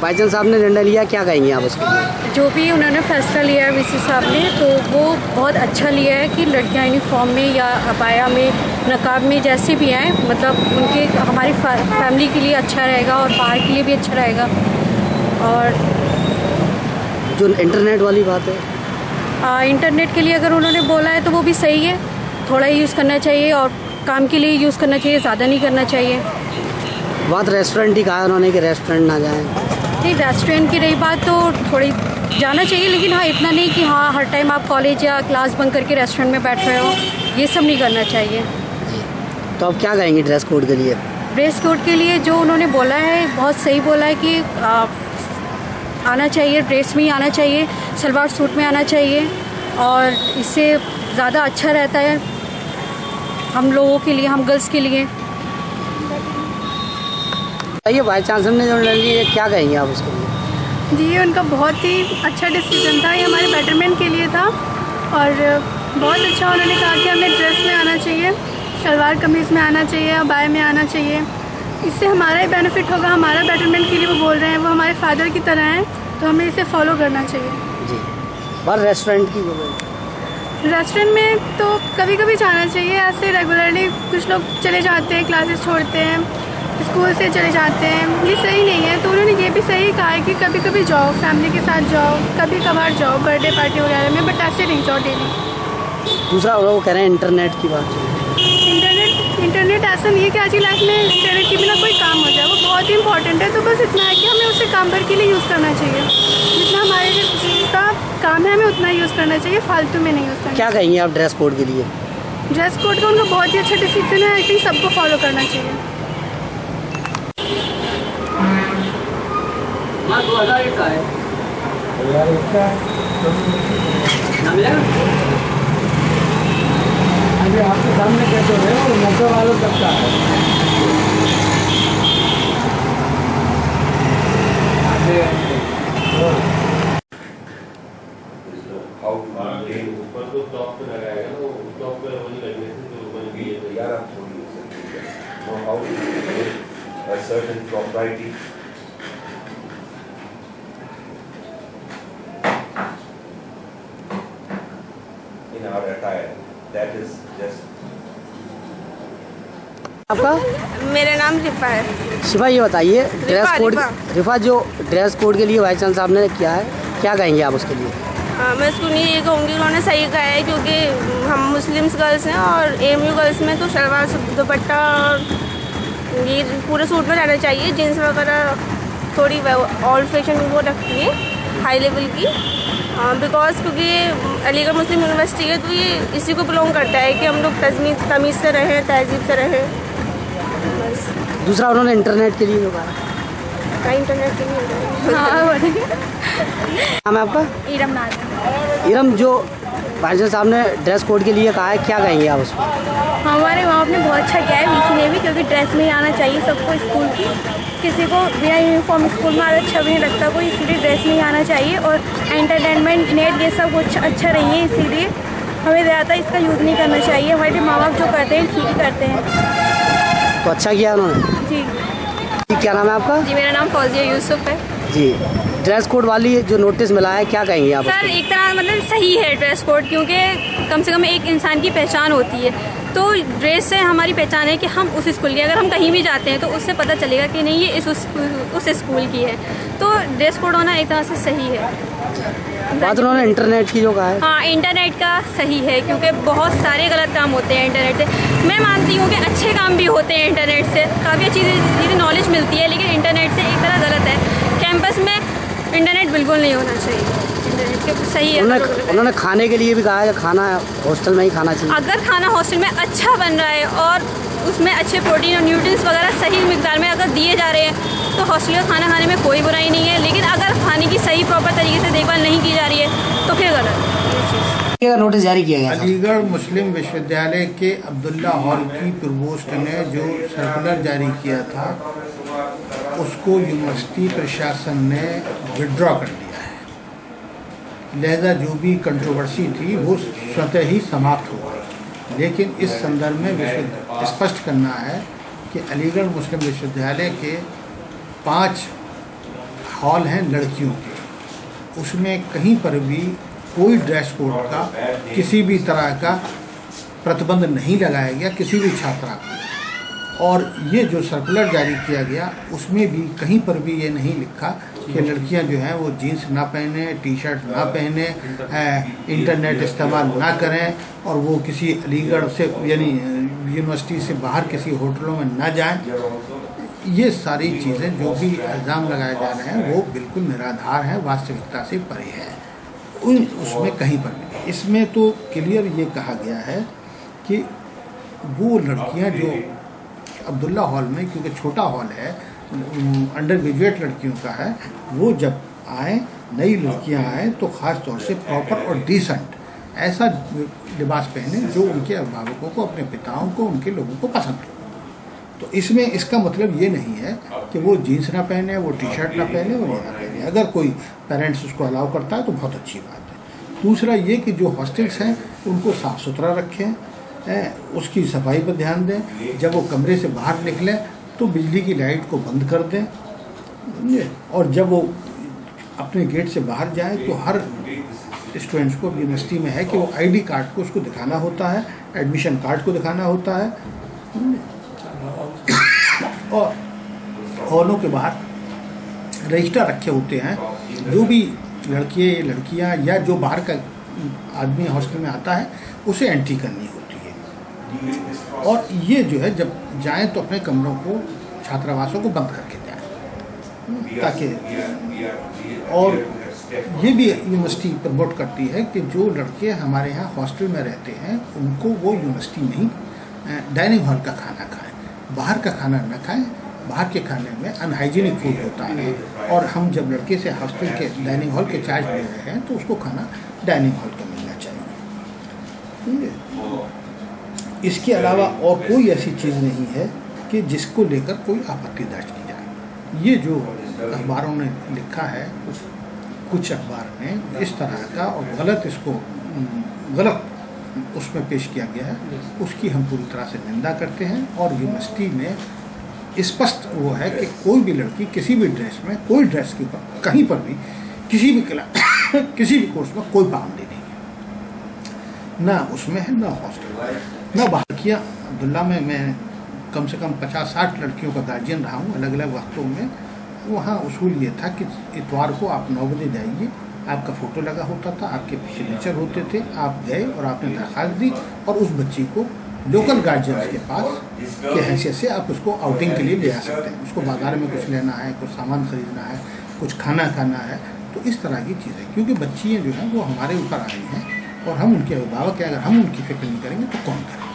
भाईजान साहब ने निर्णय लिया, क्या कहेंगे आप उसके लिए? जो भी उन्होंने फैसला लिया है वीसी साहब ने, तो वो बहुत अच्छा लिया है कि लड़कियां यूनिफॉर्म में या अबाया में, नकाब में जैसे भी आएँ, मतलब उनके हमारी फैमिली के लिए अच्छा रहेगा और बाहर के लिए भी अच्छा रहेगा। और जो इंटरनेट वाली बात है, इंटरनेट के लिए अगर उन्होंने बोला है तो वो भी सही है, थोड़ा ही यूज़ करना चाहिए और काम के लिए यूज़ करना चाहिए, ज़्यादा नहीं करना चाहिए। बात रेस्टोरेंट ही कहा उन्होंने कि रेस्टोरेंट ना जाएं। नहीं, रेस्टोरेंट की रही बात तो थोड़ी जाना चाहिए, लेकिन हाँ इतना नहीं कि हाँ हर टाइम आप कॉलेज या क्लास बंक करके रेस्टोरेंट में बैठ रहे हो, ये सब नहीं करना चाहिए। तो आप क्या कहेंगे ड्रेस कोड के लिए? ड्रेस कोड के लिए जो उन्होंने बोला है बहुत सही बोला है कि आना चाहिए, ड्रेस में ही आना चाहिए, सलवार सूट में आना चाहिए, और इससे ज़्यादा अच्छा रहता है हम लोगों के लिए, हम गर्ल्स के लिए। ये वाइस चांसलर ने जो निर्णय लिया, क्या कहेंगे आप उसके लिए? जी, उनका बहुत ही अच्छा डिसीजन था, ये हमारे बेटरमेंट के लिए था और बहुत अच्छा उन्होंने कहा कि हमें ड्रेस में आना चाहिए, शलवार कमीज़ में आना चाहिए, अबाया में आना चाहिए। इससे हमारा ही बेनिफिट होगा, हमारा बेटरमेंट के लिए वो बोल रहे हैं, वो हमारे फादर की तरह हैं, तो हमें इसे फॉलो करना चाहिए। जी, और रेस्टोरेंट की रेस्टोरेंट में तो कभी कभी जाना चाहिए, ऐसे रेगुलरली कुछ लोग चले जाते हैं, क्लासेस छोड़ते हैं, स्कूल से चले जाते हैं, ये सही नहीं है। तो उन्होंने ये भी सही कहा है कि कभी कभी जाओ, फैमिली के साथ जाओ, कभी कभार जाओ बर्थडे पार्टी वगैरह में, बट ऐसे नहीं जाओ डेली। दूसरा वो कह रहे हैं इंटरनेट की बात। इंटरनेट ऐसा नहीं है कि आज की लाइफ में इंटरनेट के बिना कोई काम हो जाए, वो बहुत ही इंपॉर्टेंट है। तो बस इतना है कि हमें उसे काम भर के लिए यूज़ करना चाहिए, जितना हमारे का काम है हमें उतना यूज़ करना चाहिए, फालतू में नहीं यूज़ करना। क्या कहेंगे आप ड्रेस कोड के लिए? ड्रेस कोड का उनका बहुत ही अच्छा डिसीजन है, आई थिंक सबको फॉलो करना चाहिए। अभी आपके सामने कैसे हो रहे हो, मौके वालों तक का है। ऊपर तो टॉप पे लगाएगा ना, टॉप पे वही लगने से तो ऊपर भी है। यार आप थोड़ी know how to a certain propriety in our attire, that is just। आपका? मेरा नाम रिफा है। शिवा, ये बताइए ड्रेस कोड, रिफा जो ड्रेस कोड के लिए वाइस चांसलर साहब ने किया है, क्या कहेंगे आप उसके लिए? मैं इसको नहीं ये कहूँगी, उन्होंने सही कहा है, क्योंकि हम मुस्लिम्स गर्ल्स हैं और एएमयू गर्ल्स में तो शलवार दुपट्टा और ये पूरे सूट में रहना चाहिए, जीन्स वगैरह थोड़ी ओल्ड फैशन वो रखती है, हाई लेवल की, बिकॉज क्योंकि अलीगढ़ मुस्लिम यूनिवर्सिटी है तो ये इसी को बिलोंग करता है कि हम लोग तमीज़ से रहें, तहजीब से रहें। बस दूसरा उन्होंने इंटरनेट के लिए जो कहा, इंटरनेट के लिए नाम है आपका? इरम नाज़। इरम, जो भाईजान साहब ने ड्रेस कोड के लिए कहा है, क्या कहेंगे आप उसको? हमारे वहाँ ने बहुत अच्छा किया है वीसी ने भी, क्योंकि ड्रेस में ही आना चाहिए सबको स्कूल की, किसी को बिना यूनिफॉर्म स्कूल में आना अच्छा भी नहीं लगता कोई, इसीलिए ड्रेस में ही आना चाहिए। और एंटरटेनमेंट नेट ये सब कुछ अच्छा नहीं है, इसीलिए हमें ज़्यादा इसका यूज़ नहीं करना चाहिए। हमारे माँ बाप जो करते हैं ठीक ही करते हैं। तो अच्छा किया उन्होंने। जी, क्या नाम है आपका? जी, मेरा नाम फौजिया यूसुफ है। जी, ड्रेस कोड वाली जो नोटिस मिला है, क्या कहेंगे आप? सर एक तरह मतलब सही है ड्रेस कोड, क्योंकि कम से कम एक इंसान की पहचान होती है, तो ड्रेस से हमारी पहचान है कि हम उस स्कूल की, अगर हम कहीं भी जाते हैं तो उससे पता चलेगा कि नहीं ये उस स्कूल की है, तो ड्रेस कोड होना एक तरह से सही है। बात उन्होंने इंटरनेट की जो कहा है, हाँ, इंटरनेट का सही है, क्योंकि बहुत सारे गलत काम होते हैं इंटरनेट से। मैं मानती हूँ कि अच्छे काम भी होते हैं इंटरनेट से, काफ़ी अच्छी चीज़ें नॉलेज मिलती है, लेकिन इंटरनेट से एक तरह गलत है। कैंपस में इंटरनेट बिल्कुल नहीं होना चाहिए, इंटरनेट के सही है। उन्होंने खाने के लिए भी कहा है कि खाना हॉस्टल में ही खाना चाहिए। अगर खाना हॉस्टल में अच्छा बन रहा है और उसमें अच्छे प्रोटीन और न्यूट्रिएंट्स वगैरह सही मिकदार में अगर दिए जा रहे हैं, तो हॉस्टल का खाना खाने में कोई बुराई नहीं है। लेकिन अगर खाने की सही प्रॉपर तरीके से देखभाल नहीं की जा रही है तो फिर गलत है। नोटिस जारी किया गया अलीगढ़ मुस्लिम विश्वविद्यालय के अब्दुल्ला हॉल की प्रोवोस्ट ने जो सर्कुलर जारी किया था, उसको यूनिवर्सिटी प्रशासन ने विड्रॉ कर दिया है। लिहाजा जो भी कंट्रोवर्सी थी वो स्वतः ही समाप्त हो गई। लेकिन इस संदर्भ में स्पष्ट करना है कि अलीगढ़ मुस्लिम विश्वविद्यालय के 5 हॉल हैं लड़कियों के, उसमें कहीं पर भी कोई ड्रेस कोड का किसी भी तरह का प्रतिबंध नहीं लगाया गया किसी भी छात्रा को। और ये जो सर्कुलर जारी किया गया उसमें भी कहीं पर भी ये नहीं लिखा कि लड़कियां जो हैं वो जीन्स ना पहने, टी शर्ट ना पहने, इंटरनेट इस्तेमाल ना करें, और वो किसी अलीगढ़ से यानी यूनिवर्सिटी से बाहर किसी होटलों में ना जाएं। ये सारी चीज़ें जो भी इल्ज़ाम लगाए जा रहे हैं वो बिल्कुल निराधार हैं, वास्तविकता से परे है। उसमें कहीं पर भी इसमें तो क्लियर ये कहा गया है कि वो लड़कियां जो अब्दुल्ला हॉल में, क्योंकि छोटा हॉल है, अंडर ग्रेजुएट लड़कियों का है, वो जब आए, नई लड़कियां आए तो ख़ास तौर से प्रॉपर और डिसेंट ऐसा लिबास पहने जो उनके अभिभावकों को, अपने पिताओं को, उनके लोगों को पसंद हो। तो इसमें इसका मतलब ये नहीं है कि वो जीन्स ना पहने, वो टी शर्ट ना पहने, वो ये ना पहने। अगर कोई पेरेंट्स उसको अलाउ करता है तो बहुत अच्छी बात है। दूसरा ये कि जो हॉस्टल्स हैं उनको साफ़ सुथरा रखें, उसकी सफाई पर ध्यान दें। जब वो कमरे से बाहर निकलें तो बिजली की लाइट को बंद कर दें, और जब वो अपने गेट से बाहर जाएं तो हर स्टूडेंट्स को यूनिवर्सिटी में है कि वो आईडी कार्ड को उसको दिखाना होता है, एडमिशन कार्ड को दिखाना होता है, और हॉलों के बाहर रजिस्टर रखे होते हैं। जो भी लड़कियां या जो बाहर का आदमी हॉस्टल में आता है उसे एंट्री करनी होती है। और ये जो है जब जाएं तो अपने कमरों को, छात्रावासों को बंद करके जाएं, ताकि, और ये भी यूनिवर्सिटी प्रमोट करती है कि जो लड़के हमारे यहाँ हॉस्टल में रहते हैं उनको वो यूनिवर्सिटी में ही डाइनिंग हॉल का खाना खाएं, बाहर का खाना न खाएं। बाहर के खाने में अनहाइजीनिक फूड होता है, और हम जब लड़के से हॉस्टल के डाइनिंग हॉल के चार्ज ले रहे हैं तो उसको खाना डाइनिंग हॉल का मिलना चाहिए। इसके अलावा और कोई ऐसी चीज़ नहीं है कि जिसको लेकर कोई आपत्ति दर्ज की जाए। ये जो अखबारों ने लिखा है, कुछ अखबार ने इस तरह का और गलत उसमें पेश किया गया है, उसकी हम पूरी तरह से निंदा करते हैं। और यूनिवर्सिटी में स्पष्ट वो है कि कोई भी लड़की किसी भी ड्रेस में, कोई ड्रेस के ऊपर कहीं पर भी किसी भी किसी भी कोर्स में कोई पाबंदी नहीं है, ना उसमें है, ना हॉस्टल, ना बाहर किया। अब्दुल्ला में मैं कम से कम 50-60 लड़कियों का गार्जियन रहा हूँ अलग अलग वक्तों में। वहाँ उसूल ये था कि इतवार को आप 9 बजे जाइए, आपका फ़ोटो लगा होता था, आपके सिग्नेचर होते थे, आप गए और आपने दरख्वास्त दी, और उस बच्ची को लोकल गार्जियंस के पास के हैसियत से आप उसको आउटिंग के लिए ले आ सकते हैं। उसको बाज़ार में कुछ लेना है, कुछ सामान ख़रीदना है, कुछ खाना खाना है, तो इस तरह की चीज़ें, क्योंकि बच्चियाँ जो हैं वो हमारे ऊपर आई हैं और हम उनके अभिभावक हैं, अगर हम उनकी फिक्र नहीं करेंगे तो कौन करें।